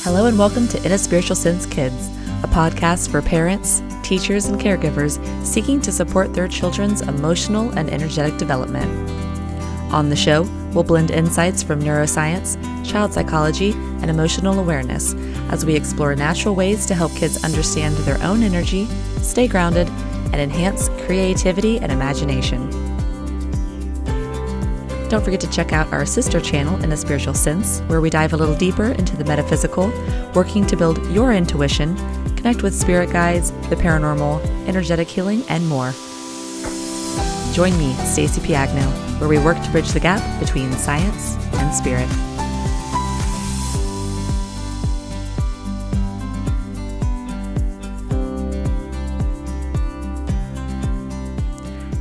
Hello and welcome to In a Spiritual Sense Kids, a podcast for parents, teachers, and caregivers seeking to support their children's emotional and energetic development. On the show, we'll blend insights from neuroscience, child psychology, and emotional awareness as we explore natural ways to help kids understand their own energy, stay grounded, and enhance creativity and imagination. Don't forget to check out our sister channel, In a Spiritual Sense, where we dive a little deeper into the metaphysical, working to build your intuition, connect with spirit guides, the paranormal, energetic healing, and more. Join me, Stacey Piagno, where we work to bridge the gap between science and spirit.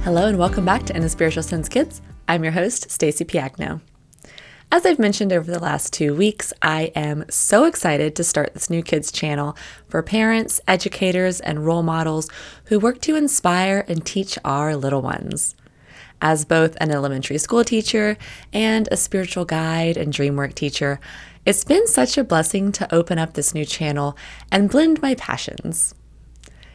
Hello and welcome back to In a Spiritual Sense Kids. I'm your host, Stacey Piagno. As I've mentioned over the last 2 weeks, I am so excited to start this new kids channel for parents, educators, and role models who work to inspire and teach our little ones. As both an elementary school teacher and a spiritual guide and dream work teacher, it's been such a blessing to open up this new channel and blend my passions.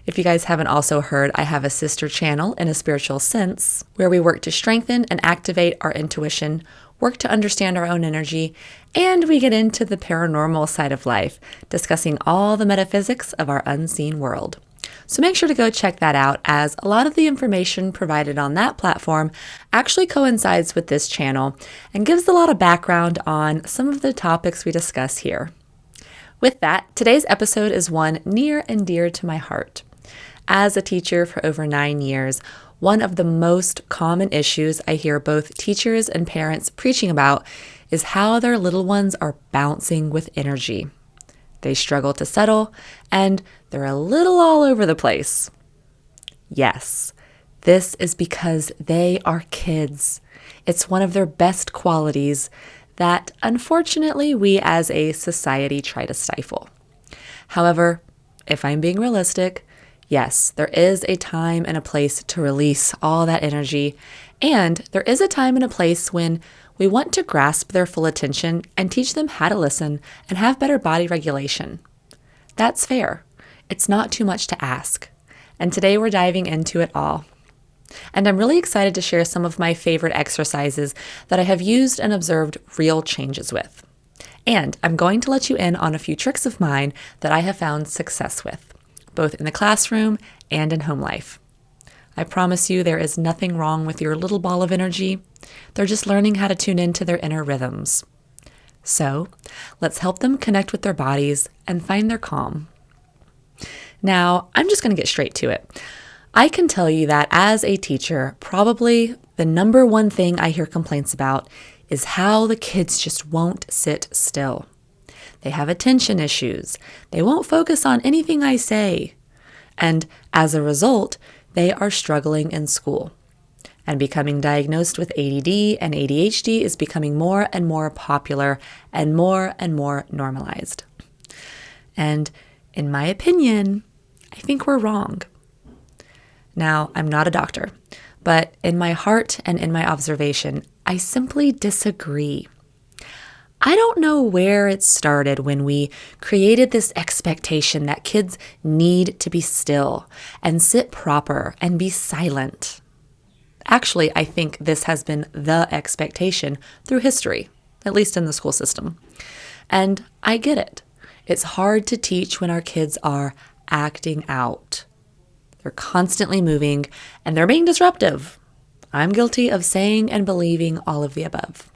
If you guys haven't also heard, I have a sister channel, In a Spiritual Sense, where we work to strengthen and activate our intuition, work to understand our own energy, and we get into the paranormal side of life, discussing all the metaphysics of our unseen world. So make sure to go check that out, as a lot of the information provided on that platform actually coincides with this channel and gives a lot of background on some of the topics we discuss here. With that, today's episode is one near and dear to my heart. As a teacher for over 9 years, one of the most common issues I hear both teachers and parents preaching about is how their little ones are bouncing with energy. They struggle to settle, and they're a little all over the place. Yes, this is because they are kids. It's one of their best qualities that, unfortunately, we as a society try to stifle. However, if I'm being realistic, yes, there is a time and a place to release all that energy, and there is a time and a place when we want to grasp their full attention and teach them how to listen and have better body regulation. That's fair. It's not too much to ask. And today we're diving into it all. And I'm really excited to share some of my favorite exercises that I have used and observed real changes with. And I'm going to let you in on a few tricks of mine that I have found success with, both in the classroom and in home life. I promise you there is nothing wrong with your little ball of energy. They're just learning how to tune into their inner rhythms. So let's help them connect with their bodies and find their calm. Now, I'm just going to get straight to it. I can tell you that as a teacher, probably the number one thing I hear complaints about is how the kids just won't sit still. They have attention issues. They won't focus on anything I say. And as a result, they are struggling in school. And becoming diagnosed with ADD and ADHD is becoming more and more popular and more normalized. And in my opinion, I think we're wrong. Now, I'm not a doctor, but in my heart and in my observation, I simply disagree. I don't know where it started when we created this expectation that kids need to be still and sit proper and be silent. Actually, I think this has been the expectation through history, at least in the school system. And I get it. It's hard to teach when our kids are acting out. They're constantly moving and they're being disruptive. I'm guilty of saying and believing all of the above.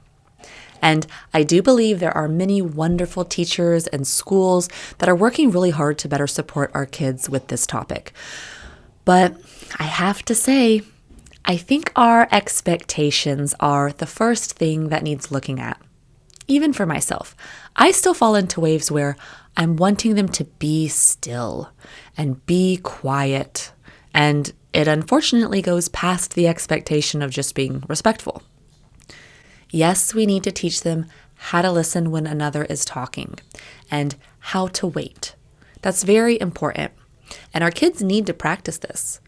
And I do believe there are many wonderful teachers and schools that are working really hard to better support our kids with this topic. But I have to say, I think our expectations are the first thing that needs looking at. Even for myself, I still fall into waves where I'm wanting them to be still and be quiet. And it unfortunately goes past the expectation of just being respectful. Yes, we need to teach them how to listen when another is talking and how to wait. That's very important. And our kids need to practice this.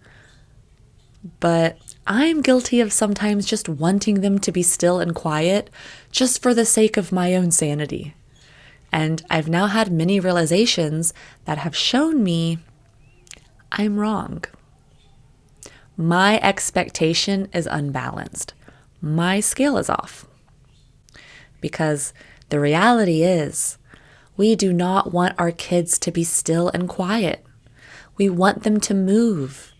But I'm guilty of sometimes just wanting them to be still and quiet just for the sake of my own sanity. And I've now had many realizations that have shown me I'm wrong. My expectation is unbalanced. My scale is off. Because the reality is, we do not want our kids to be still and quiet. We want them to move.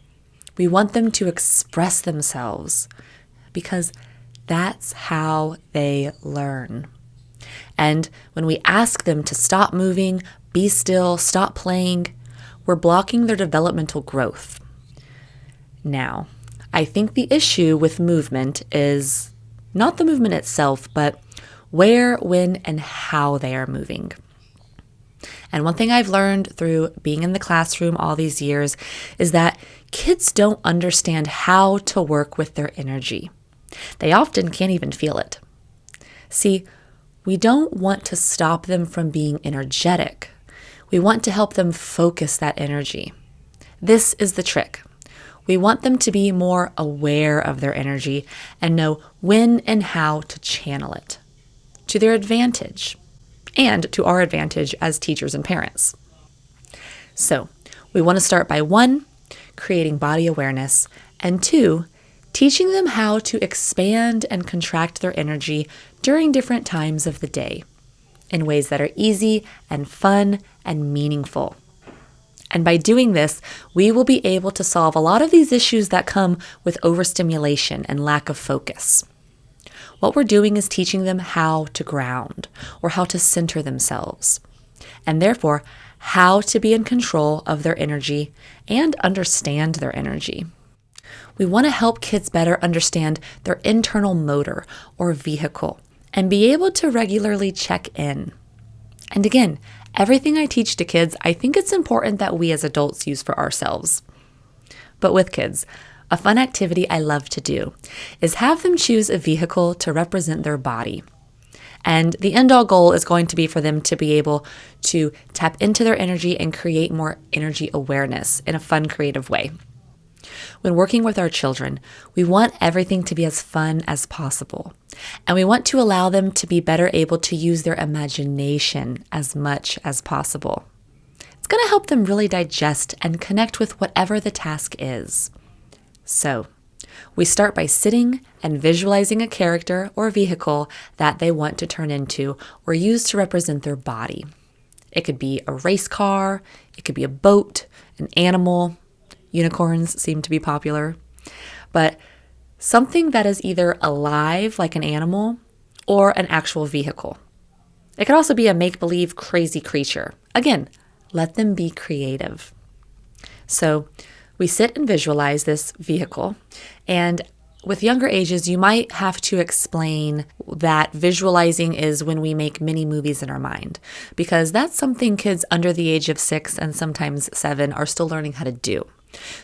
We want them to express themselves because that's how they learn. And when we ask them to stop moving, be still, stop playing, we're blocking their developmental growth. Now, I think the issue with movement is not the movement itself, but where, when, and how they are moving. And one thing I've learned through being in the classroom all these years is that kids don't understand how to work with their energy. They often can't even feel it. See, we don't want to stop them from being energetic. We want to help them focus that energy. This is the trick. We want them to be more aware of their energy and know when and how to channel it to their advantage and to our advantage as teachers and parents. So we want to start by 1, creating body awareness, and 2, teaching them how to expand and contract their energy during different times of the day in ways that are easy and fun and meaningful. And by doing this, we will be able to solve a lot of these issues that come with overstimulation and lack of focus. What we're doing is teaching them how to ground or how to center themselves, and therefore how to be in control of their energy and understand their energy. We want to help kids better understand their internal motor or vehicle and be able to regularly check in. And again, everything I teach to kids, I think it's important that we as adults use for ourselves. But with kids, a fun activity I love to do is have them choose a vehicle to represent their body. And the end-all goal is going to be for them to be able to tap into their energy and create more energy awareness in a fun, creative way. When working with our children, we want everything to be as fun as possible. And we want to allow them to be better able to use their imagination as much as possible. It's going to help them really digest and connect with whatever the task is. So, we start by sitting and visualizing a character or vehicle that they want to turn into or use to represent their body. It could be a race car, it could be a boat, an animal. Unicorns seem to be popular. But something that is either alive like an animal or an actual vehicle. It could also be a make-believe crazy creature. Again, let them be creative. So we sit and visualize this vehicle, and with younger ages, you might have to explain that visualizing is when we make mini movies in our mind, because that's something kids under the age of 6 and sometimes 7 are still learning how to do.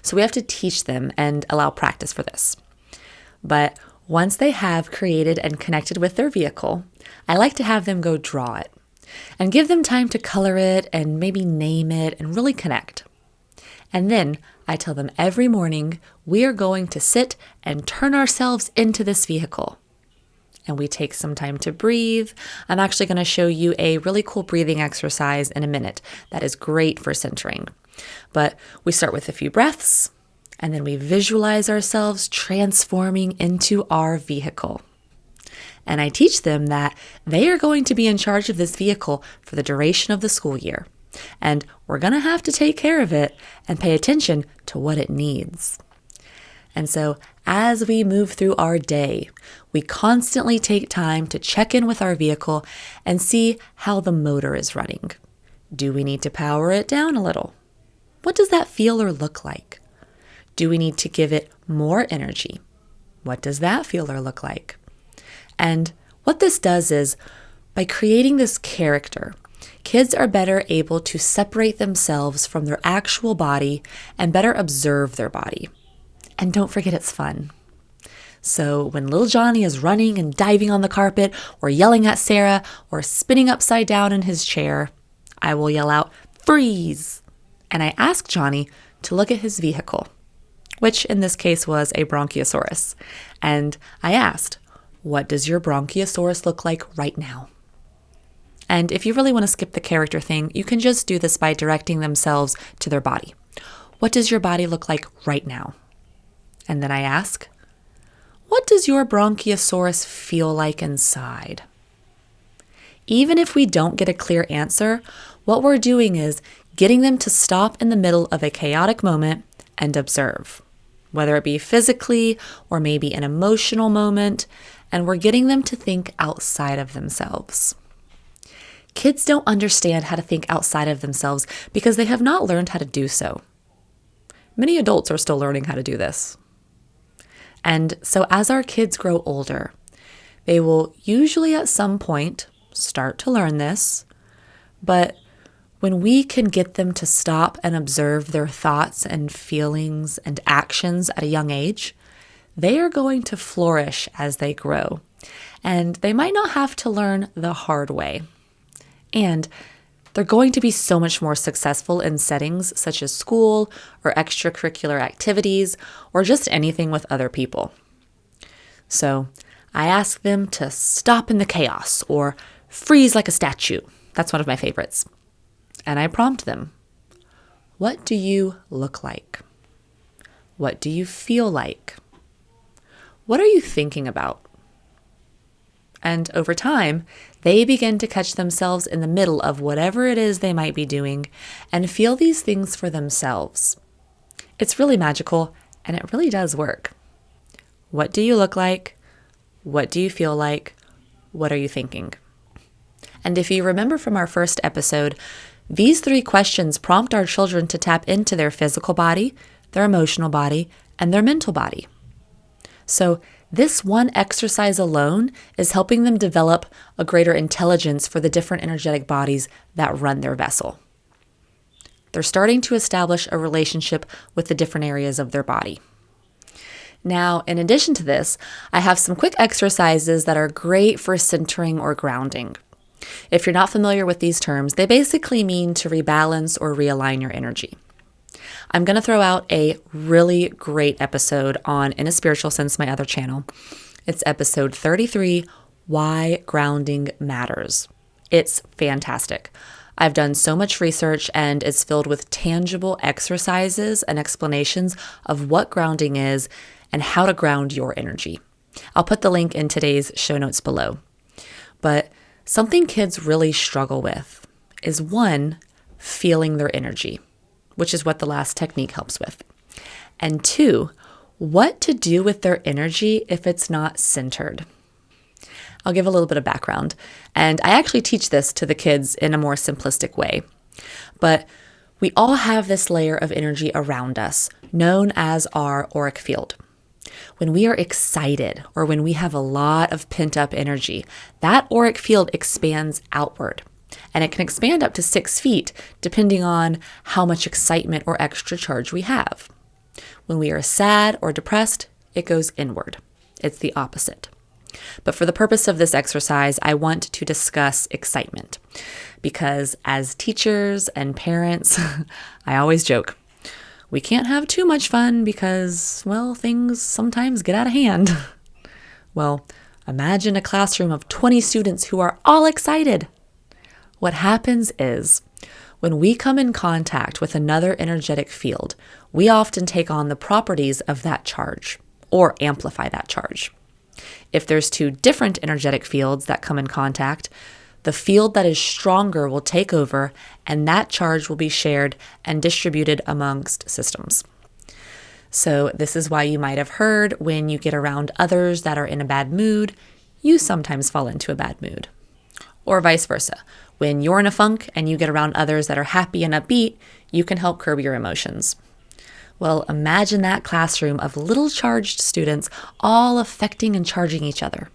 So we have to teach them and allow practice for this. But once they have created and connected with their vehicle, I like to have them go draw it and give them time to color it and maybe name it and really connect. And then I tell them every morning we are going to sit and turn ourselves into this vehicle. And we take some time to breathe. I'm actually going to show you a really cool breathing exercise in a minute that is great for centering. But we start with a few breaths, and then we visualize ourselves transforming into our vehicle. And I teach them that they are going to be in charge of this vehicle for the duration of the school year. And we're going to have to take care of it and pay attention to what it needs. And so as we move through our day, we constantly take time to check in with our vehicle and see how the motor is running. Do we need to power it down a little? What does that feel or look like? Do we need to give it more energy? What does that feel or look like? And what this does is, by creating this character, kids are better able to separate themselves from their actual body and better observe their body. And don't forget it's fun. So when little Johnny is running and diving on the carpet or yelling at Sarah or spinning upside down in his chair, I will yell out, "Freeze!" And I ask Johnny to look at his vehicle, which in this case was a bronchiosaurus. And I asked, "What does your bronchiosaurus look like right now?" And if you really want to skip the character thing, you can just do this by directing themselves to their body. What does your body look like right now? And then I ask, what does your bronchiosaurus feel like inside? Even if we don't get a clear answer, what we're doing is getting them to stop in the middle of a chaotic moment and observe, whether it be physically or maybe an emotional moment, and we're getting them to think outside of themselves. Kids don't understand how to think outside of themselves because they have not learned how to do so. Many adults are still learning how to do this. And so as our kids grow older, they will usually at some point start to learn this, but when we can get them to stop and observe their thoughts and feelings and actions at a young age, they are going to flourish as they grow. And they might not have to learn the hard way. And they're going to be so much more successful in settings such as school or extracurricular activities or just anything with other people. So I ask them to stop in the chaos or freeze like a statue. That's one of my favorites. And I prompt them, what do you look like? What do you feel like? What are you thinking about? And over time, they begin to catch themselves in the middle of whatever it is they might be doing and feel these things for themselves. It's really magical, and it really does work. What do you look like? What do you feel like? What are you thinking? And if you remember from our first episode, these 3 questions prompt our children to tap into their physical body, their emotional body, and their mental body. So this one exercise alone is helping them develop a greater intelligence for the different energetic bodies that run their vessel. They're starting to establish a relationship with the different areas of their body. Now, in addition to this, I have some quick exercises that are great for centering or grounding. If you're not familiar with these terms, they basically mean to rebalance or realign your energy. I'm going to throw out a really great episode on In a Spiritual Sense, my other channel. It's episode 33, Why Grounding Matters. It's fantastic. I've done so much research and it's filled with tangible exercises and explanations of what grounding is and how to ground your energy. I'll put the link in today's show notes below. But something kids really struggle with is 1, feeling their energy, which is what the last technique helps with. And 2, what to do with their energy if it's not centered. I'll give a little bit of background, and I actually teach this to the kids in a more simplistic way. But we all have this layer of energy around us, known as our auric field. When we are excited or when we have a lot of pent-up energy, that auric field expands outward. And it can expand up to 6 feet, depending on how much excitement or extra charge we have. When we are sad or depressed, it goes inward. It's the opposite. But for the purpose of this exercise, I want to discuss excitement. Because as teachers and parents, I always joke, we can't have too much fun because, well, things sometimes get out of hand. Well, imagine a classroom of 20 students who are all excited. What happens is, when we come in contact with another energetic field, we often take on the properties of that charge or amplify that charge. If there's 2 different energetic fields that come in contact, the field that is stronger will take over and that charge will be shared and distributed amongst systems. So this is why you might have heard when you get around others that are in a bad mood, you sometimes fall into a bad mood. Or vice versa. When you're in a funk and you get around others that are happy and upbeat, you can help curb your emotions. Well, imagine that classroom of little charged students all affecting and charging each other.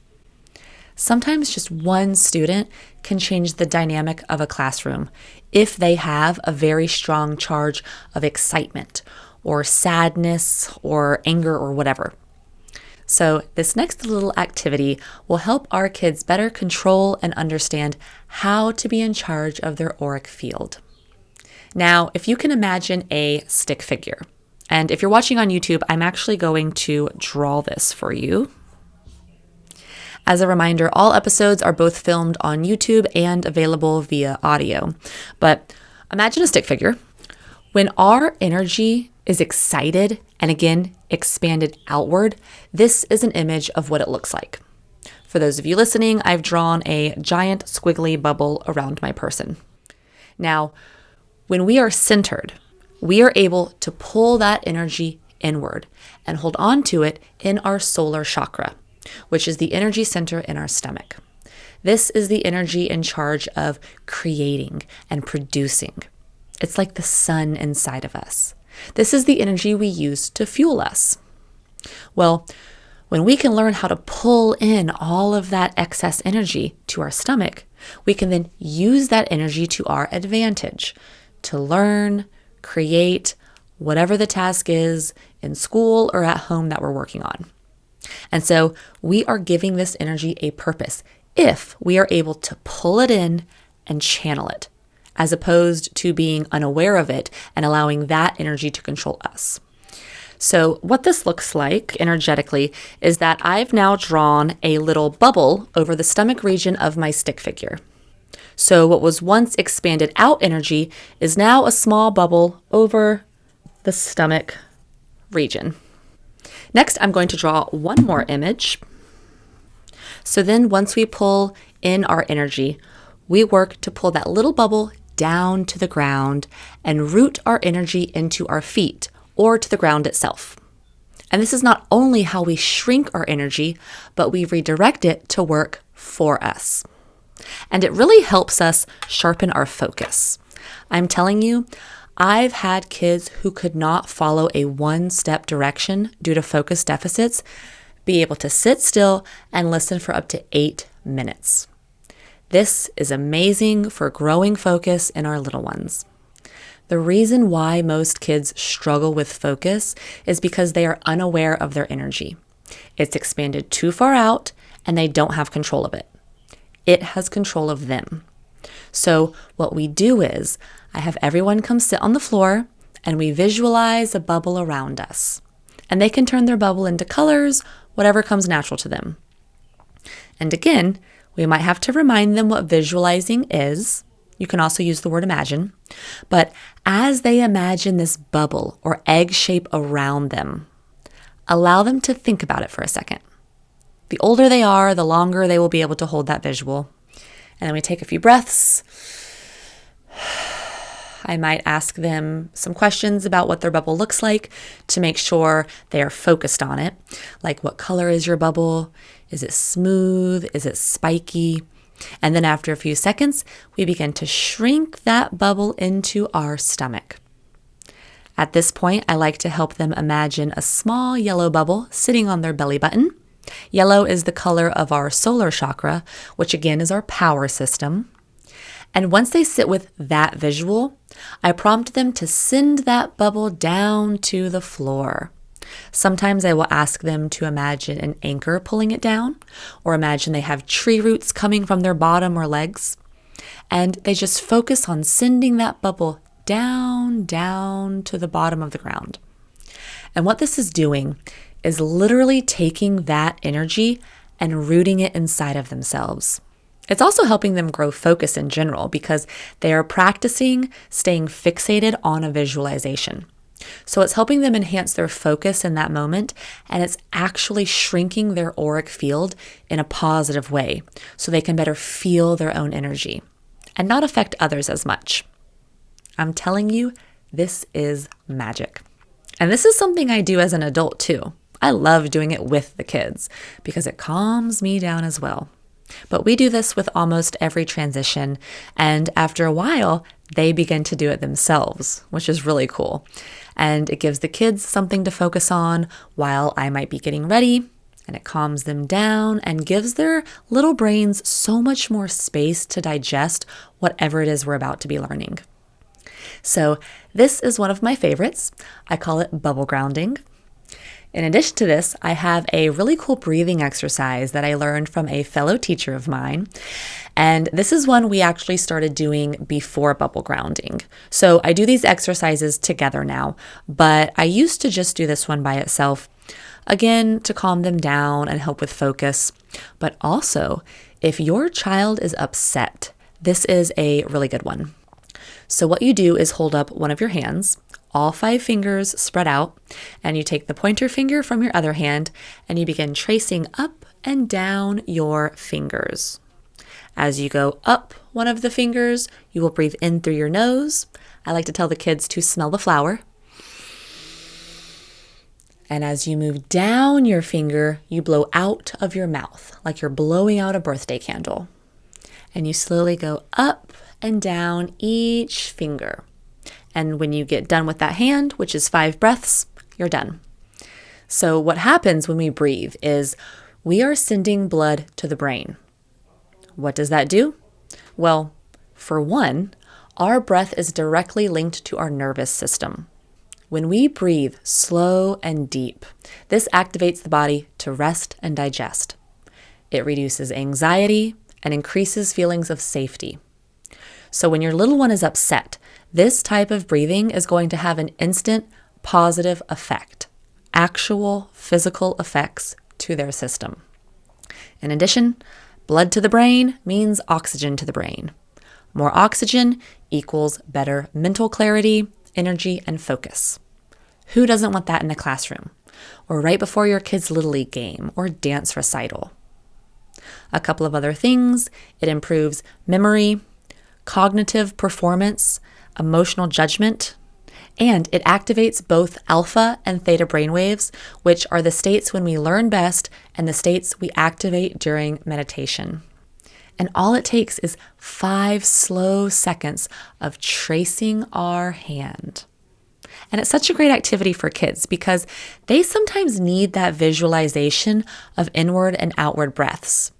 Sometimes just one student can change the dynamic of a classroom if they have a very strong charge of excitement or sadness or anger or whatever. So this next little activity will help our kids better control and understand how to be in charge of their auric field. Now, if you can imagine a stick figure, and if you're watching on YouTube, I'm actually going to draw this for you. As a reminder, all episodes are both filmed on YouTube and available via audio. But imagine a stick figure. When our energy is excited and again expanded outward, this is an image of what it looks like. For those of you listening, I've drawn a giant squiggly bubble around my person. Now, when we are centered, we are able to pull that energy inward and hold on to it in our solar chakra, which is the energy center in our stomach. This is the energy in charge of creating and producing. It's like the sun inside of us. This is the energy we use to fuel us. Well, when we can learn how to pull in all of that excess energy to our stomach, we can then use that energy to our advantage to learn, create, whatever the task is in school or at home that we're working on. And so we are giving this energy a purpose if we are able to pull it in and channel it, as opposed to being unaware of it and allowing that energy to control us. So what this looks like energetically is that I've now drawn a little bubble over the stomach region of my stick figure. So what was once expanded out energy is now a small bubble over the stomach region. Next, I'm going to draw one more image. So then once we pull in our energy, we work to pull that little bubble down to the ground and root our energy into our feet or to the ground itself. And this is not only how we shrink our energy, but we redirect it to work for us. And it really helps us sharpen our focus. I'm telling you, I've had kids who could not follow a one-step direction due to focus deficits be able to sit still and listen for up to 8 minutes. This is amazing for growing focus in our little ones. The reason why most kids struggle with focus is because they are unaware of their energy. It's expanded too far out and they don't have control of it. It has control of them. So what we do is I have everyone come sit on the floor and we visualize a bubble around us. And they can turn their bubble into colors, whatever comes natural to them. And again, we might have to remind them what visualizing is. You can also use the word imagine. But as they imagine this bubble or egg shape around them, allow them to think about it for a second. The older they are, the longer they will be able to hold that visual. And then we take a few breaths. I might ask them some questions about what their bubble looks like to make sure they are focused on it. Like, what color is your bubble? Is it smooth? Is it spiky? And then after a few seconds, we begin to shrink that bubble into our stomach. At this point, I like to help them imagine a small yellow bubble sitting on their belly button. Yellow is the color of our solar chakra, which again is our power system. And once they sit with that visual, I prompt them to send that bubble down to the floor. Sometimes I will ask them to imagine an anchor pulling it down, or imagine they have tree roots coming from their bottom or legs. And they just focus on sending that bubble down to the bottom of the ground. And what this is doing is literally taking that energy and rooting it inside of themselves. It's also helping them grow focus in general because they are practicing staying fixated on a visualization. So it's helping them enhance their focus in that moment, and it's actually shrinking their auric field in a positive way so they can better feel their own energy and not affect others as much. I'm telling you, this is magic. And this is something I do as an adult too. I love doing it with the kids because it calms me down as well. But we do this with almost every transition, and after a while, they begin to do it themselves, which is really cool. And it gives the kids something to focus on while I might be getting ready, and it calms them down and gives their little brains so much more space to digest whatever it is we're about to be learning. So this is one of my favorites. I call it bubble grounding. In addition to this, I have a really cool breathing exercise that I learned from a fellow teacher of mine. And this is one we actually started doing before bubble grounding. So I do these exercises together now, but I used to just do this one by itself. again, to calm them down and help with focus. But also, if your child is upset, this is a really good one. So what you do is hold up one of your hands, all 5 fingers spread out, and you take the pointer finger from your other hand and you begin tracing up and down your fingers. As you go up one of the fingers, you will breathe in through your nose. I like to tell the kids to smell the flower. And as you move down your finger, you blow out of your mouth, like you're blowing out a birthday candle. And you slowly go up and down each finger. And when you get done with that hand, which is 5 breaths, you're done. So what happens when we breathe is we are sending blood to the brain. What does that do? Well, for one, our breath is directly linked to our nervous system. When we breathe slow and deep, this activates the body to rest and digest. It reduces anxiety and increases feelings of safety. So when your little one is upset, this type of breathing is going to have an instant positive effect, actual physical effects to their system. In addition, blood to the brain means oxygen to the brain. More oxygen equals better mental clarity, energy, and focus. Who doesn't want that in a classroom? Or right before your kid's Little League game or dance recital? A couple of other things: it improves memory, cognitive performance, emotional judgment, and it activates both alpha and theta brainwaves, which are the states when we learn best and the states we activate during meditation. And all it takes is 5 slow seconds of tracing our hand. And it's such a great activity for kids because they sometimes need that visualization of inward and outward breaths.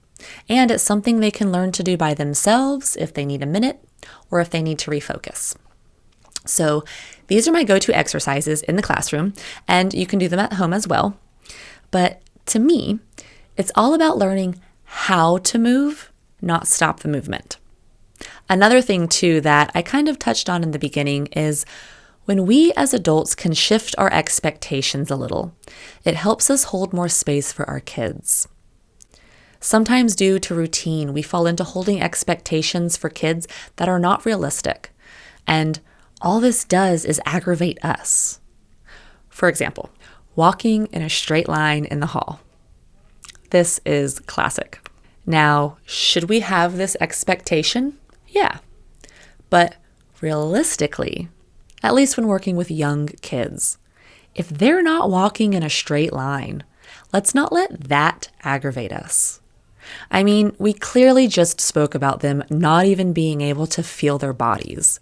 And it's something they can learn to do by themselves if they need a minute or if they need to refocus. So these are my go-to exercises in the classroom, and you can do them at home as well. But to me, it's all about learning how to move, not stop the movement. Another thing too that I kind of touched on in the beginning is when we as adults can shift our expectations a little, it helps us hold more space for our kids. Sometimes due to routine, we fall into holding expectations for kids that are not realistic. And all this does is aggravate us. For example, walking in a straight line in the hall. This is classic. Now, should we have this expectation? Yeah. But realistically, at least when working with young kids, if they're not walking in a straight line, let's not let that aggravate us. I mean, we clearly just spoke about them not even being able to feel their bodies.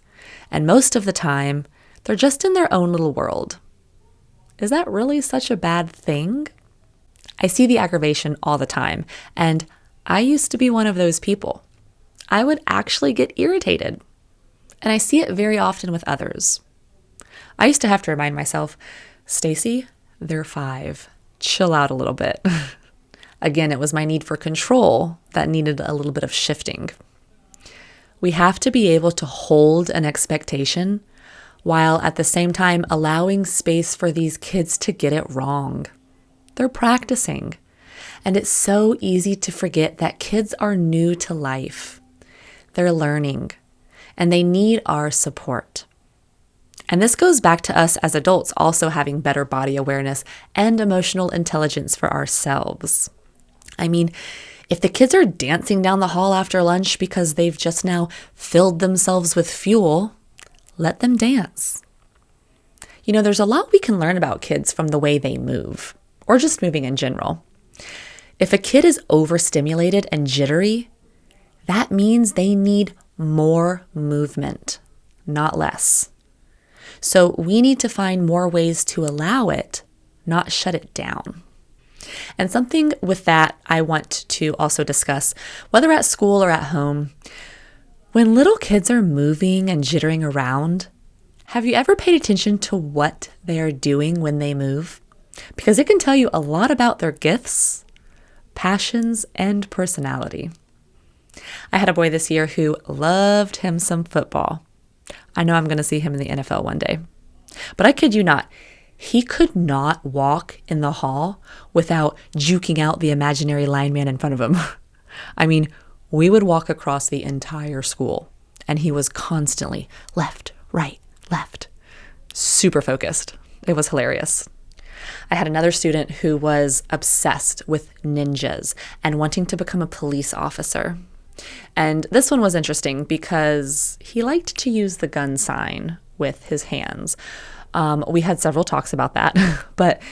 And most of the time, they're just in their own little world. Is that really such a bad thing? I see the aggravation all the time, and I used to be one of those people. I would actually get irritated, and I see it very often with others. I used to have to remind myself, Stacy, they're 5. Chill out a little bit. Again, it was my need for control that needed a little bit of shifting. We have to be able to hold an expectation while at the same time allowing space for these kids to get it wrong. They're practicing. And it's so easy to forget that kids are new to life. They're learning, and they need our support. And this goes back to us as adults also having better body awareness and emotional intelligence for ourselves. I mean, if the kids are dancing down the hall after lunch because they've just now filled themselves with fuel, let them dance. You know, there's a lot we can learn about kids from the way they move, or just moving in general. If a kid is overstimulated and jittery, that means they need more movement, not less. So we need to find more ways to allow it, not shut it down. And something with that I want to also discuss, whether at school or at home, when little kids are moving and jittering around, have you ever paid attention to what they are doing when they move? Because it can tell you a lot about their gifts, passions, and personality. I had a boy this year who loved him some football. I know I'm going to see him in the NFL one day. But I kid you not, He could not walk in the hall without juking out the imaginary lineman in front of him. I mean, we would walk across the entire school, and he was constantly left, right, left. Super focused. It was hilarious. I had another student who was obsessed with ninjas and wanting to become a police officer. And this one was interesting because he liked to use the gun sign with his hands. We had several talks about that, but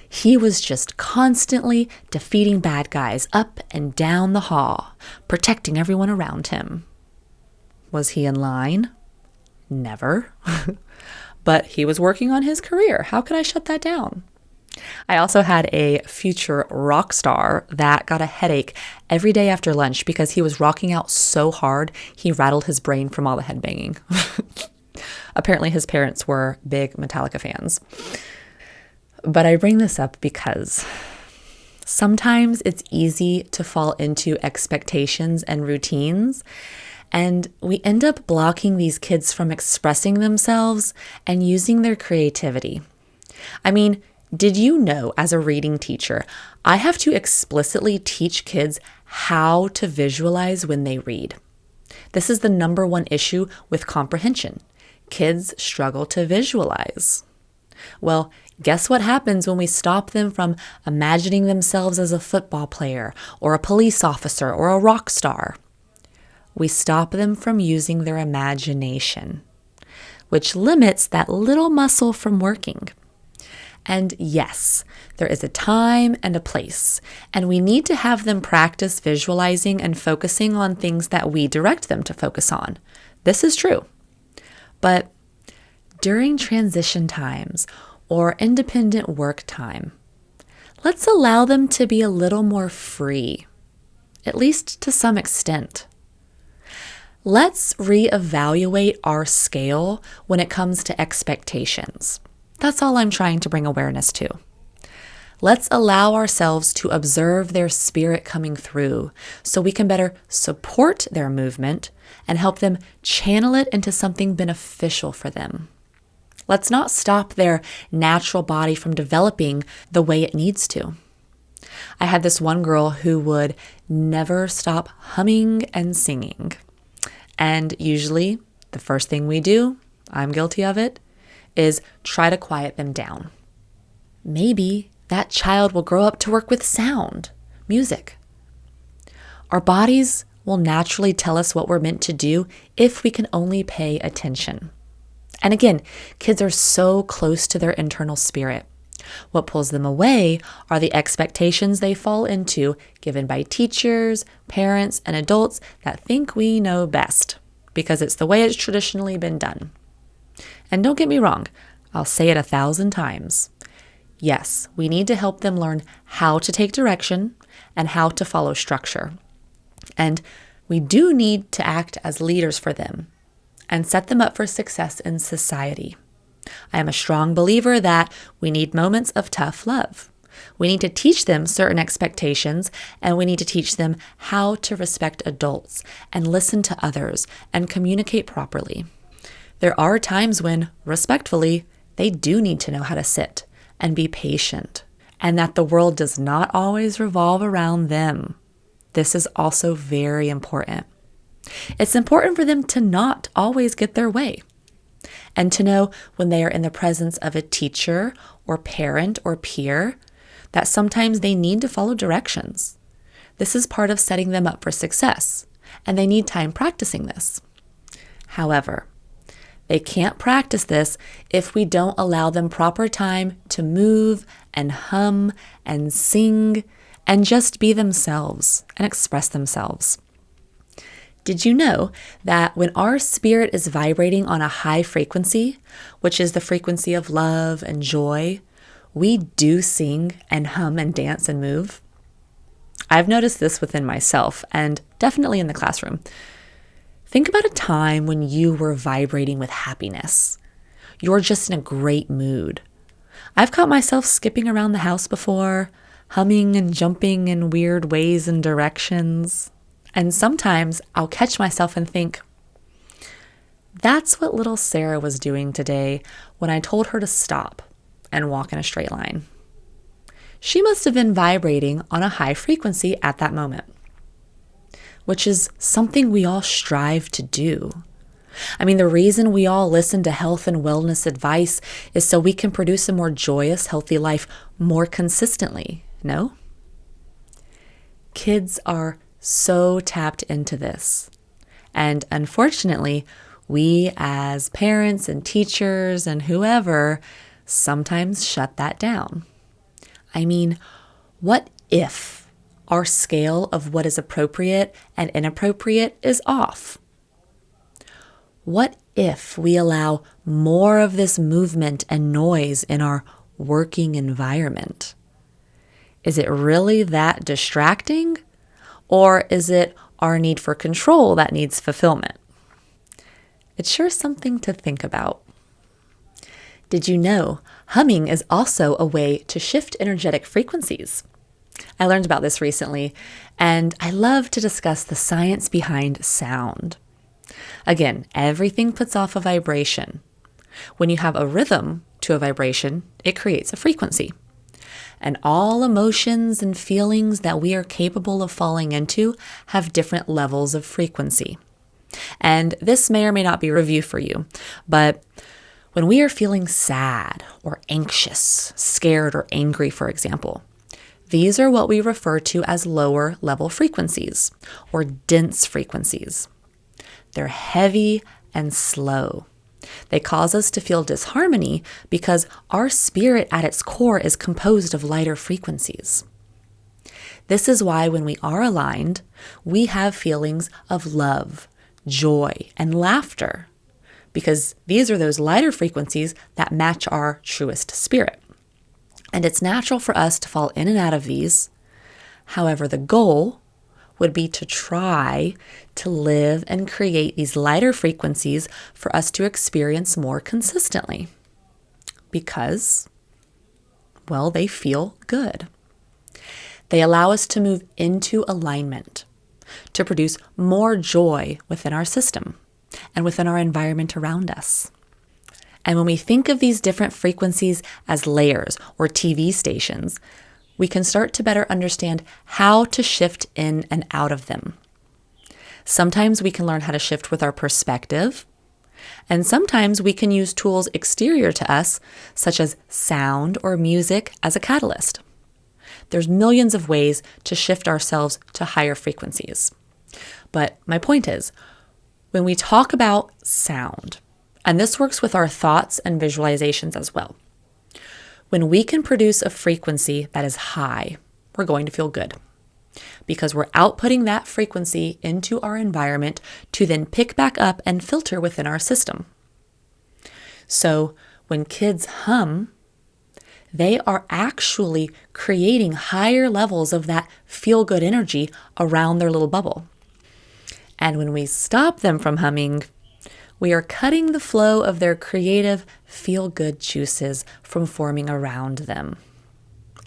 he was just constantly defeating bad guys up and down the hall, protecting everyone around him. Was he in line? Never. But he was working on his career. How could I shut that down? I also had a future rock star that got a headache every day after lunch because he was rocking out so hard he rattled his brain from all the headbanging. Apparently his parents were big Metallica fans. But I bring this up because sometimes it's easy to fall into expectations and routines, and we end up blocking these kids from expressing themselves and using their creativity. I mean, did you know as a reading teacher, I have to explicitly teach kids how to visualize when they read? This is the number one issue with comprehension. Kids struggle to visualize. Well, guess what happens when we stop them from imagining themselves as a football player or a police officer or a rock star? We stop them from using their imagination, which limits that little muscle from working. And yes, there is a time and a place, and we need to have them practice visualizing and focusing on things that we direct them to focus on. This is true. But during transition times or independent work time, let's allow them to be a little more free, at least to some extent. Let's reevaluate our scale when it comes to expectations. That's all I'm trying to bring awareness to. Let's allow ourselves to observe their spirit coming through so we can better support their movement and help them channel it into something beneficial for them. Let's not stop their natural body from developing the way it needs to. I had this one girl who would never stop humming and singing. And usually the first thing we do, I'm guilty of it, is try to quiet them down. Maybe that child will grow up to work with sound, music. Our bodies will naturally tell us what we're meant to do if we can only pay attention. And again, kids are so close to their internal spirit. What pulls them away are the expectations they fall into given by teachers, parents, and adults that think we know best because it's the way it's traditionally been done. And don't get me wrong, I'll say it 1,000 times. Yes, we need to help them learn how to take direction and how to follow structure. And we do need to act as leaders for them and set them up for success in society. I am a strong believer that we need moments of tough love. We need to teach them certain expectations, and we need to teach them how to respect adults and listen to others and communicate properly. There are times when, respectfully, they do need to know how to sit and be patient, and that the world does not always revolve around them. This is also very important. It's important for them to not always get their way, and to know when they are in the presence of a teacher or parent or peer that sometimes they need to follow directions. This is part of setting them up for success, and they need time practicing this. However, they can't practice this if we don't allow them proper time to move and hum and sing and just be themselves and express themselves. Did you know that when our spirit is vibrating on a high frequency, which is the frequency of love and joy, we do sing and hum and dance and move? I've noticed this within myself and definitely in the classroom. Think about a time when you were vibrating with happiness. You're just in a great mood. I've caught myself skipping around the house before, humming and jumping in weird ways and directions. And sometimes I'll catch myself and think, that's what little Sarah was doing today when I told her to stop and walk in a straight line. She must have been vibrating on a high frequency at that moment, which is something we all strive to do. I mean, the reason we all listen to health and wellness advice is so we can produce a more joyous, healthy life more consistently, no? Kids are so tapped into this. And unfortunately, we as parents and teachers and whoever sometimes shut that down. I mean, what if our scale of what is appropriate and inappropriate is off? What if we allow more of this movement and noise in our working environment? Is it really that distracting? Or is it our need for control that needs fulfillment? It's sure something to think about. Did you know humming is also a way to shift energetic frequencies? I learned about this recently, and I love to discuss the science behind sound. Again, everything puts off a vibration. When you have a rhythm to a vibration, it creates a frequency. And all emotions and feelings that we are capable of falling into have different levels of frequency. And this may or may not be a review for you, but when we are feeling sad or anxious, scared or angry, for example, these are what we refer to as lower level frequencies or dense frequencies. They're heavy and slow. They cause us to feel disharmony because our spirit at its core is composed of lighter frequencies. This is why when we are aligned, we have feelings of love, joy, and laughter, because these are those lighter frequencies that match our truest spirit. And it's natural for us to fall in and out of these. However, the goal would be to try to live and create these lighter frequencies for us to experience more consistently because, well, they feel good. They allow us to move into alignment, to produce more joy within our system and within our environment around us. And when we think of these different frequencies as layers or TV stations, we can start to better understand how to shift in and out of them. Sometimes we can learn how to shift with our perspective, and sometimes we can use tools exterior to us, such as sound or music, as a catalyst. There's millions of ways to shift ourselves to higher frequencies. But my point is, when we talk about sound, and this works with our thoughts and visualizations as well, when we can produce a frequency that is high, we're going to feel good because we're outputting that frequency into our environment to then pick back up and filter within our system. So when kids hum, they are actually creating higher levels of that feel-good energy around their little bubble. And when we stop them from humming, we are cutting the flow of their creative, feel-good juices from forming around them.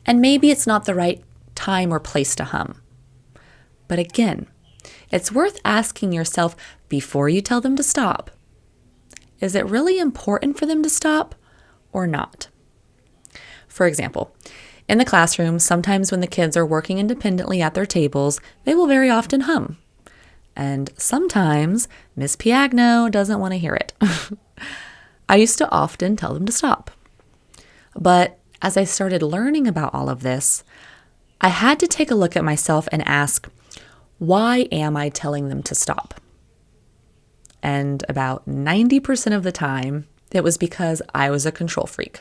And maybe it's not the right time or place to hum. But again, it's worth asking yourself before you tell them to stop. Is it really important for them to stop or not? For example, in the classroom, sometimes when the kids are working independently at their tables, they will very often hum. And sometimes Miss Piagno doesn't want to hear it. I used to often tell them to stop. But as I started learning about all of this, I had to take a look at myself and ask, why am I telling them to stop? And about 90% of the time, it was because I was a control freak.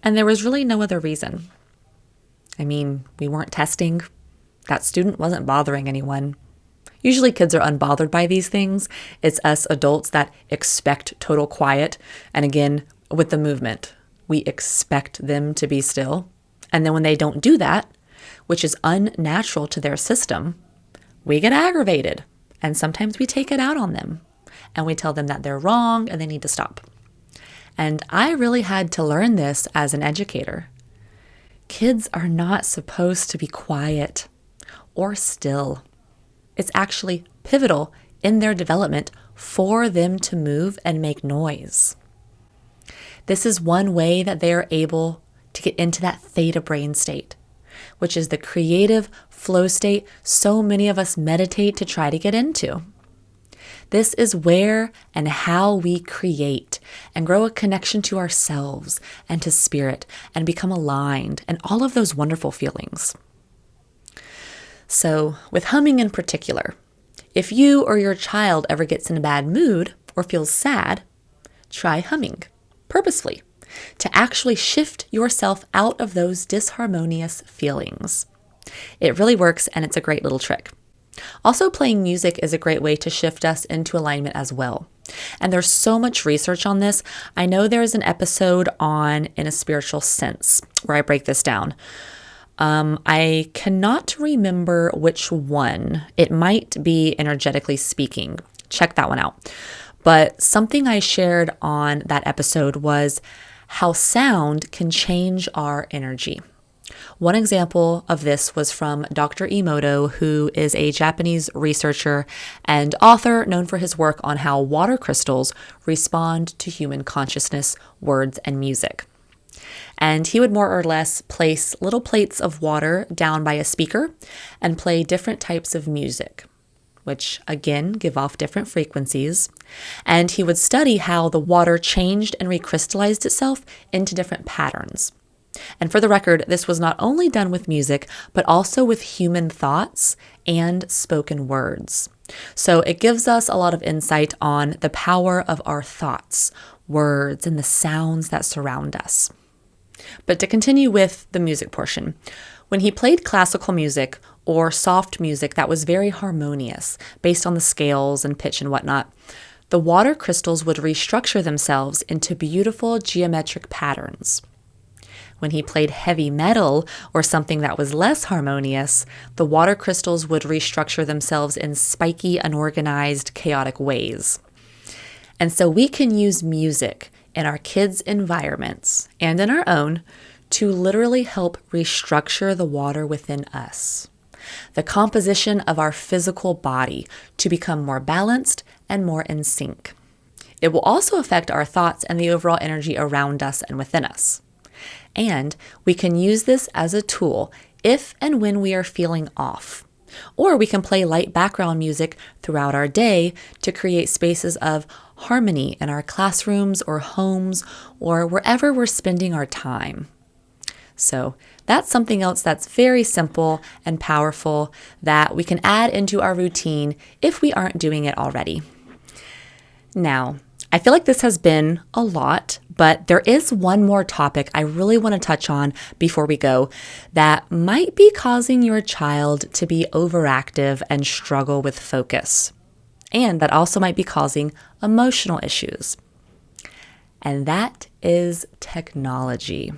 And there was really no other reason. I mean, we weren't testing. That student wasn't bothering anyone. Usually kids are unbothered by these things. It's us adults that expect total quiet. And again, with the movement, we expect them to be still. And then when they don't do that, which is unnatural to their system, we get aggravated. And sometimes we take it out on them. And we tell them that they're wrong and they need to stop. And I really had to learn this as an educator. Kids are not supposed to be quiet or still. It's actually pivotal in their development for them to move and make noise. This is one way that they are able to get into that theta brain state, which is the creative flow state so many of us meditate to try to get into. This is where and how we create and grow a connection to ourselves and to spirit and become aligned and all of those wonderful feelings. So with humming in particular, if you or your child ever gets in a bad mood or feels sad, try humming purposefully to actually shift yourself out of those disharmonious feelings. It really works, and it's a great little trick. Also, playing music is a great way to shift us into alignment as well. And there's so much research on this. I know there's an episode on In a Spiritual Sense where I break this down. I cannot remember which one. It might be Energetically Speaking. Check that one out. But something I shared on that episode was how sound can change our energy. One example of this was from Dr. Emoto, who is a Japanese researcher and author known for his work on how water crystals respond to human consciousness, words, and music. And he would more or less place little plates of water down by a speaker and play different types of music, which again give off different frequencies. And he would study how the water changed and recrystallized itself into different patterns. And for the record, this was not only done with music, but also with human thoughts and spoken words. So it gives us a lot of insight on the power of our thoughts, words, and the sounds that surround us. But to continue with the music portion, when he played classical music or soft music that was very harmonious, based on the scales and pitch and whatnot, the water crystals would restructure themselves into beautiful geometric patterns. When he played heavy metal or something that was less harmonious, the water crystals would restructure themselves in spiky, unorganized, chaotic ways. And so we can use music in our kids' environments and in our own to literally help restructure the water within us, the composition of our physical body to become more balanced and more in sync. It will also affect our thoughts and the overall energy around us and within us. And we can use this as a tool if and when we are feeling off. Or we can play light background music throughout our day to create spaces of harmony in our classrooms or homes or wherever we're spending our time. So that's something else that's very simple and powerful that we can add into our routine if we aren't doing it already. Now, I feel like this has been a lot, but there is one more topic I really want to touch on before we go that might be causing your child to be overactive and struggle with focus, and that also might be causing emotional issues. And that is technology.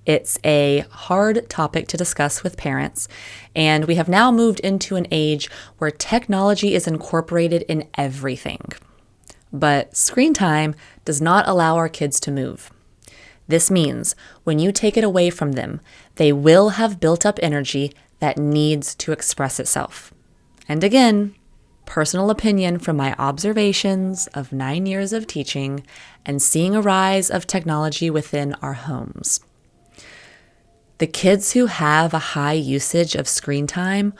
It's a hard topic to discuss with parents, and we have now moved into an age where technology is incorporated in everything. But screen time does not allow our kids to move. This means when you take it away from them, they will have built up energy that needs to express itself. And again, personal opinion from my observations of 9 years of teaching and seeing a rise of technology within our homes. The kids who have a high usage of screen time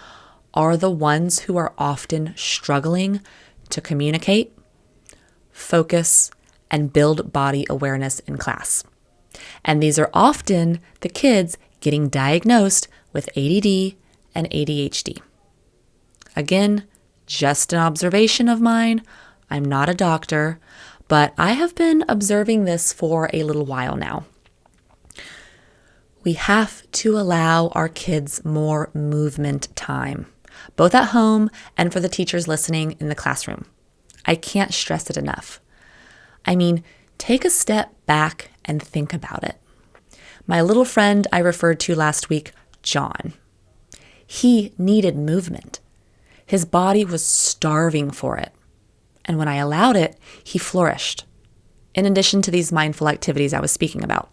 are the ones who are often struggling to communicate, focus, and build body awareness in class. And these are often the kids getting diagnosed with ADD and ADHD. Again, just an observation of mine. I'm not a doctor, but I have been observing this for a little while now. We have to allow our kids more movement time, both at home and for the teachers listening in the classroom. I can't stress it enough. I mean, take a step back and think about it. My little friend I referred to last week, John, he needed movement. His body was starving for it. And when I allowed it, he flourished, in addition to these mindful activities I was speaking about.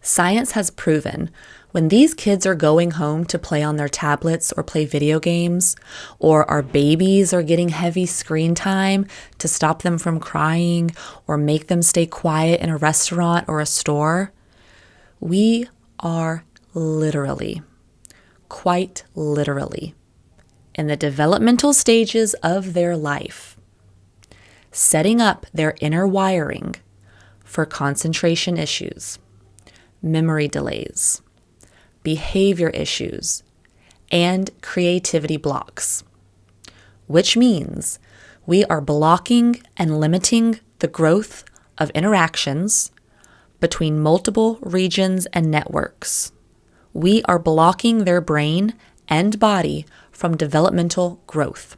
Science has proven When these kids are going home to play on their tablets or play video games, or our babies are getting heavy screen time to stop them from crying or make them stay quiet in a restaurant or a store, we are literally, quite literally, in the developmental stages of their life, setting up their inner wiring for concentration issues, memory delays, behavior issues, and creativity blocks, which means we are blocking and limiting the growth of interactions between multiple regions and networks. We are blocking their brain and body from developmental growth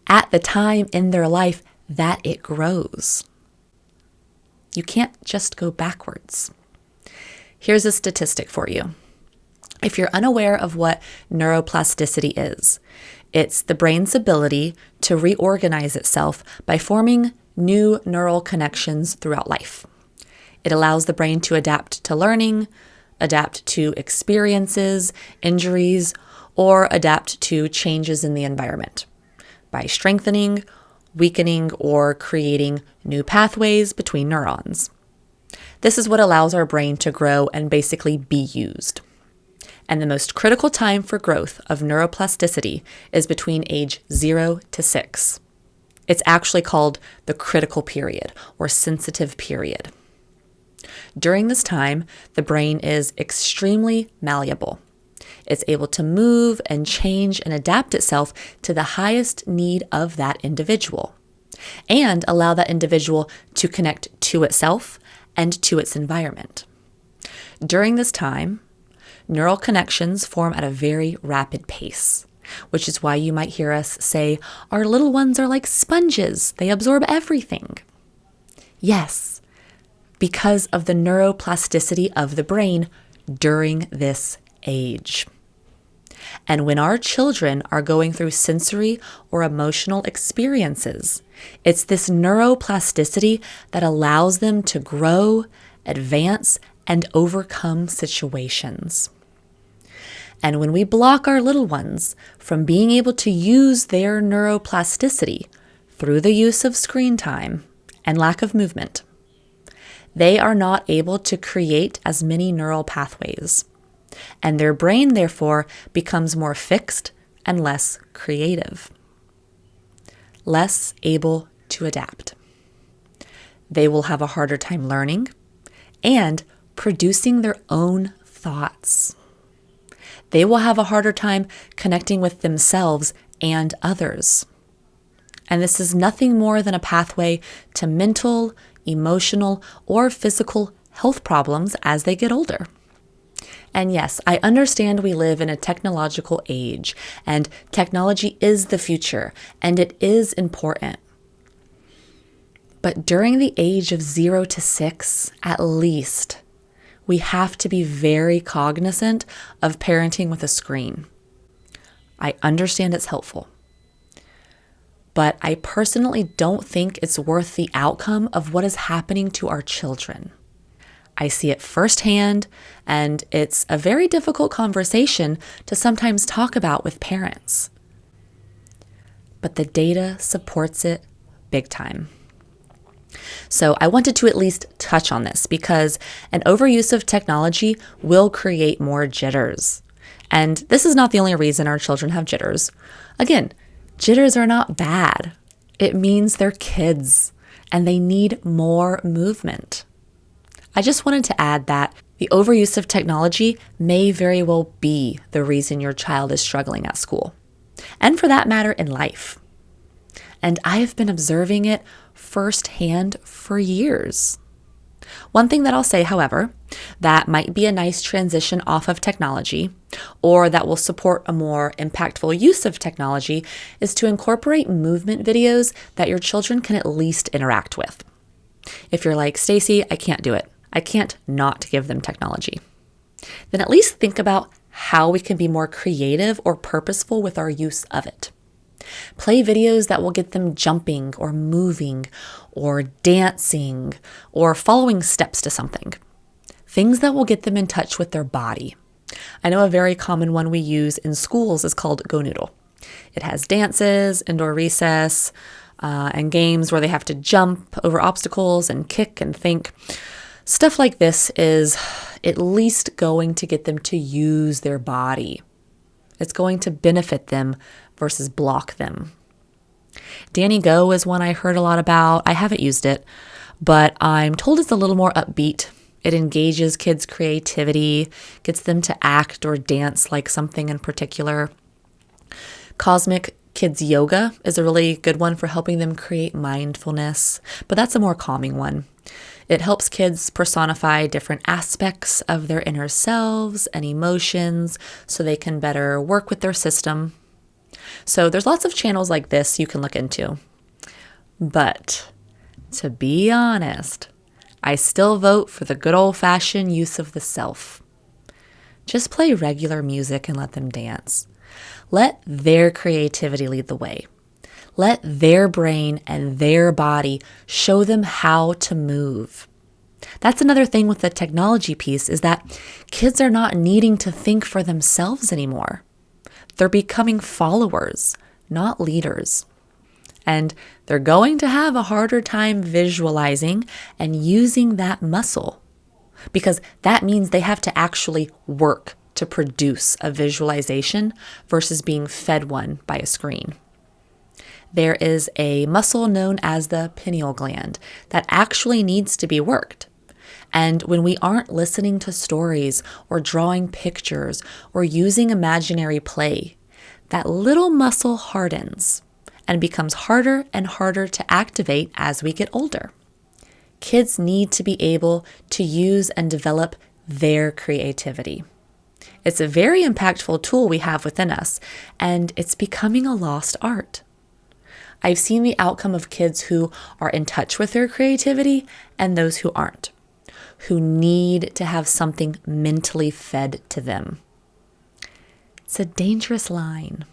at the time in their life that it grows. You can't just go backwards. Here's a statistic for you. If you're unaware of what neuroplasticity is, it's the brain's ability to reorganize itself by forming new neural connections throughout life. It allows the brain to adapt to learning, adapt to experiences, injuries, or adapt to changes in the environment by strengthening, weakening, or creating new pathways between neurons. This is what allows our brain to grow and basically be used. And the most critical time for growth of neuroplasticity is between age 0 to 6. It's actually called the critical period or sensitive period. During this time, the brain is extremely malleable. It's able to move and change and adapt itself to the highest need of that individual and allow that individual to connect to itself and to its environment. During this time, neural connections form at a very rapid pace, which is why you might hear us say, our little ones are like sponges. They absorb everything. Yes, because of the neuroplasticity of the brain during this age. And when our children are going through sensory or emotional experiences, it's this neuroplasticity that allows them to grow, advance, and overcome situations. And when we block our little ones from being able to use their neuroplasticity through the use of screen time and lack of movement, they are not able to create as many neural pathways. And their brain, therefore, becomes more fixed and less creative, less able to adapt. They will have a harder time learning and producing their own thoughts. They will have a harder time connecting with themselves and others. And this is nothing more than a pathway to mental, emotional, or physical health problems as they get older. And yes, I understand we live in a technological age, and technology is the future, and it is important. But during the age of 0 to 6, at least, we have to be very cognizant of parenting with a screen. I understand it's helpful, but I personally don't think it's worth the outcome of what is happening to our children. I see it firsthand, and it's a very difficult conversation to sometimes talk about with parents. But the data supports it big time. So I wanted to at least touch on this because an overuse of technology will create more jitters. And this is not the only reason our children have jitters. Again, jitters are not bad. It means they're kids and they need more movement. I just wanted to add that the overuse of technology may very well be the reason your child is struggling at school, and for that matter, in life. And I have been observing it firsthand for years. One thing that I'll say, however, that might be a nice transition off of technology, or that will support a more impactful use of technology, is to incorporate movement videos that your children can at least interact with. If you're like, Stacy, I can't do it. I can't not give them technology. Then at least think about how we can be more creative or purposeful with our use of it. Play videos that will get them jumping or moving or dancing or following steps to something. Things that will get them in touch with their body I know a very common one we use in schools is called Go Noodle. It has dances, indoor recess, and games where they have to jump over obstacles and kick and think. Stuff like this is at least going to get them to use their body. It's going to benefit them versus block them. Danny Go is one I heard a lot about. I haven't used it, but I'm told it's a little more upbeat. It engages kids' creativity, gets them to act or dance like something in particular. Cosmic Kids Yoga is a really good one for helping them create mindfulness, but that's a more calming one. It helps kids personify different aspects of their inner selves and emotions so they can better work with their system. So there's lots of channels like this you can look into. But to be honest, I still vote for the good old-fashioned use of the self. Just play regular music and let them dance. Let their creativity lead the way. Let their brain and their body show them how to move. That's another thing with the technology piece is that kids are not needing to think for themselves anymore. They're becoming followers, not leaders. And they're going to have a harder time visualizing and using that muscle because that means they have to actually work to produce a visualization versus being fed one by a screen. There is a muscle known as the pineal gland that actually needs to be worked. And when we aren't listening to stories or drawing pictures or using imaginary play, that little muscle hardens and becomes harder and harder to activate as we get older. Kids need to be able to use and develop their creativity. It's a very impactful tool we have within us, and it's becoming a lost art. I've seen the outcome of kids who are in touch with their creativity and those who aren't, who need to have something mentally fed to them. It's a dangerous line.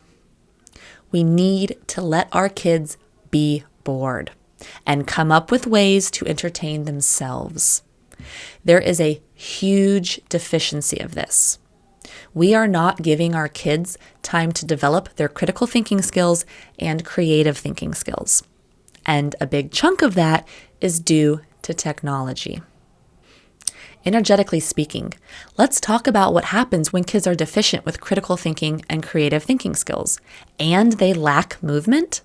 We need to let our kids be bored and come up with ways to entertain themselves. There is a huge deficiency of this. We are not giving our kids time to develop their critical thinking skills and creative thinking skills. And a big chunk of that is due to technology. Energetically speaking, let's talk about what happens when kids are deficient with critical thinking and creative thinking skills, and they lack movement.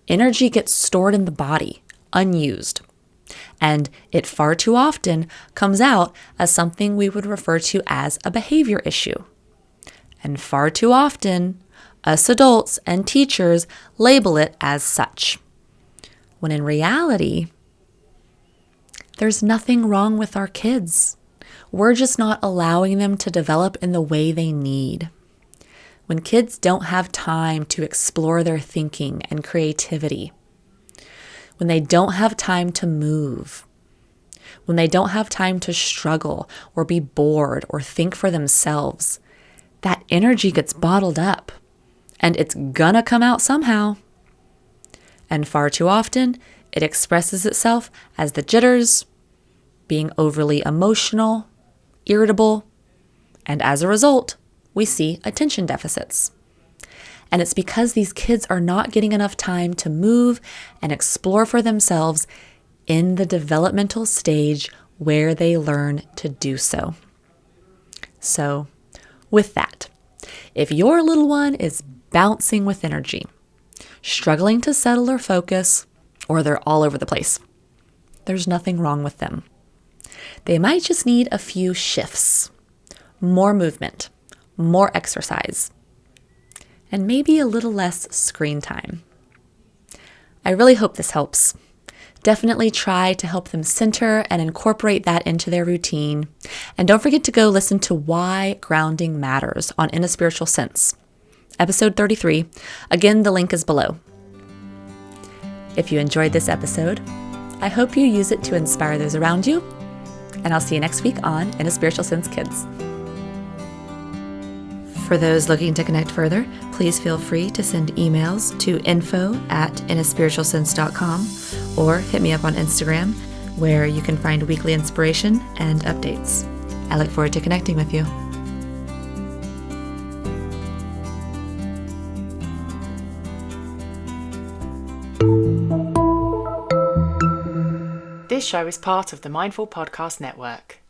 Energy gets stored in the body, unused, and it far too often comes out as something we would refer to as a behavior issue. And far too often, us adults and teachers label it as such, when in reality, there's nothing wrong with our kids. We're just not allowing them to develop in the way they need. When kids don't have time to explore their thinking and creativity, when they don't have time to move, when they don't have time to struggle or be bored or think for themselves, that energy gets bottled up and it's gonna come out somehow. And far too often, it expresses itself as the jitters, being overly emotional, irritable, and as a result, we see attention deficits. And it's because these kids are not getting enough time to move and explore for themselves in the developmental stage where they learn to do so. So, with that, if your little one is bouncing with energy, struggling to settle or focus, or they're all over the place, there's nothing wrong with them. They might just need a few shifts, more movement, more exercise, and maybe a little less screen time. I really hope this helps. Definitely try to help them center and incorporate that into their routine. And don't forget to go listen to Why Grounding Matters on In a Spiritual Sense, episode 33. Again, the link is below. If you enjoyed this episode, I hope you use it to inspire those around you. And I'll see you next week on In a Spiritual Sense Kids. For those looking to connect further, please feel free to send emails to info@inaspiritualsense.com or hit me up on Instagram, where you can find weekly inspiration and updates. I look forward to connecting with you. This show is part of the Mindful Podcast Network.